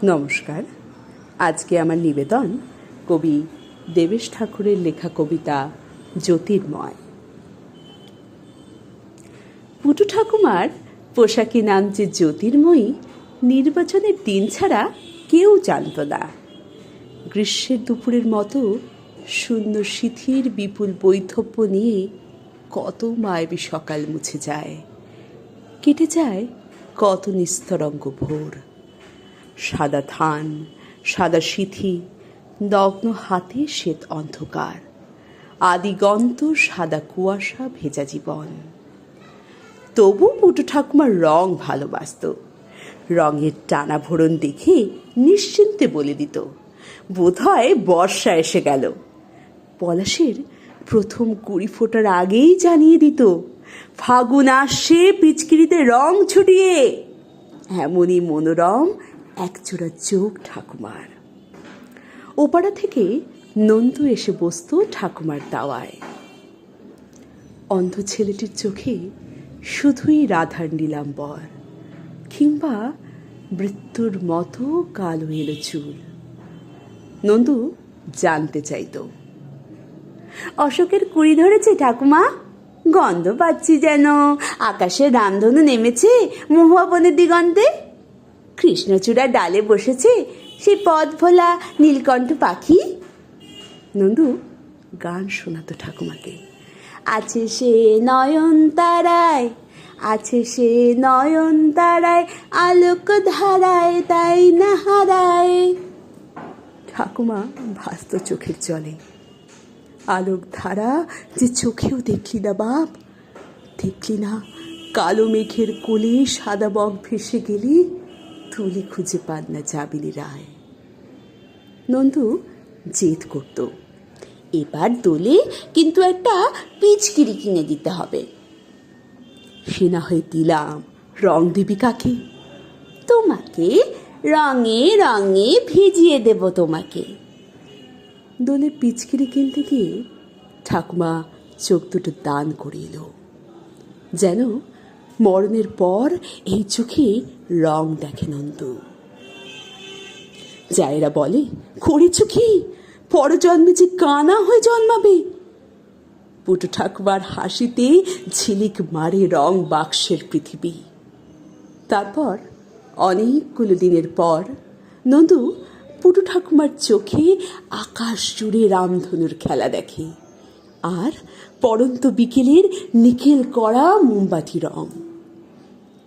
নমস্কার। আজকে আমার নিবেদন কবি দেবেশ ঠাকুরের লেখা কবিতা জ্যোতির্ময়। পুটু ঠাকুমার পোশাকি নাম যে জ্যোতির্ময়ী, নির্বাচনের দিন ছাড়া কেউ জানত না। গ্রীষ্মের দুপুরের মতো শূন্য শিথির বিপুল বৈধব্য নিয়ে কত মায়াবী সকাল মুছে যায়, কেটে যায় কত নিস্তরঙ্গ ভোর। সাদা ধান, সাদা সিথি, নগ্ন হাতে শ্বেত অন্ধকার, আদিগন্ত সাদা কুয়াশা ভেজা জীবন। তবু পুটু ঠাকুমার রং ভালোবাসত। রঙের টানা ভরণ দেখে নিশ্চিন্তে বলে দিত, বোধহয় বর্ষা এসে গেল। পলাশের প্রথম কুড়ি ফোটার আগেই জানিয়ে দিত, ফাগুন আসছে পিচকিরিতে রং ছুটিয়ে। এমনই মনোরম একজোড়া চোখ ঠাকুমার। ওপাড়া থেকে নন্দু এসে বসত ঠাকুমার দাওয়ায়। অন্ধ ছেলেটির চোখে শুধুই রাধার নীলাম্বর, কিংবা মৃত্যুর মতো কালো এলো চুল। নন্দু জানতে চাইত, অশোকের কুড়ি ধরেছে ঠাকুমা? গন্ধ পাচ্ছি যেন আকাশে রামধনু নেমেছে মহুয়া বনের দিগন্তে। কৃষ্ণচূড়ার ডালে বসেছে সে পথ ভোলা নীলকণ্ঠ পাখি। নন্দু গান শোনাতো ঠাকুমাকে, আছে সে নয়ন তারায়, আছে সে নয়ন তারায়, আলোক ধারায় তাই না হারায়। ঠাকুমা ভাসত চোখের জলে। আলোক ধারা যে চোখেও দেখলি না বাপ, দেখলি না কালো মেঘের কোলে সাদা বক ভেসে গেলি, তুলি খুঁজে পান না যাবিনী রায়। নন্দু জেদ করত, এবার দোলে কিন্তু একটা পিচকিরি কিনে দিতে হবে। সে না হয়ে দিলাম, রং দিবি কাকে? তোমাকে রঙে রঙে ভিজিয়ে দেব তোমাকে। দোলে পিচকিরি কিনতে গিয়ে ঠাকুমা চোখ দুটো দান করে এলো, যেন মরণের পর এই চোখে রং দেখে নন্দু। যায়েরা বলে, করেছ কি? পরজন্মে যে কানা হয়ে জন্মাবে। পুটু ঠাকুমার হাসিতে ঝিলিক মারে রং বাক্সের পৃথিবী। তারপর অনেকগুলো দিনের পর নন্দু পুটু ঠাকুমার চোখে আকাশ জুড়ে রামধনুর খেলা দেখে, আর পড়ন্ত বিকেলের নিকেল করা মোমবাতি রং।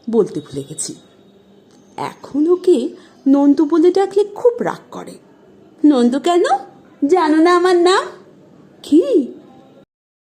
বলতে ভুলে গেছি, এখন ওকে নন্দু বলে ডাকলে খুব রাগ করে। নন্দু কেন? জানো না আমার নাম কি?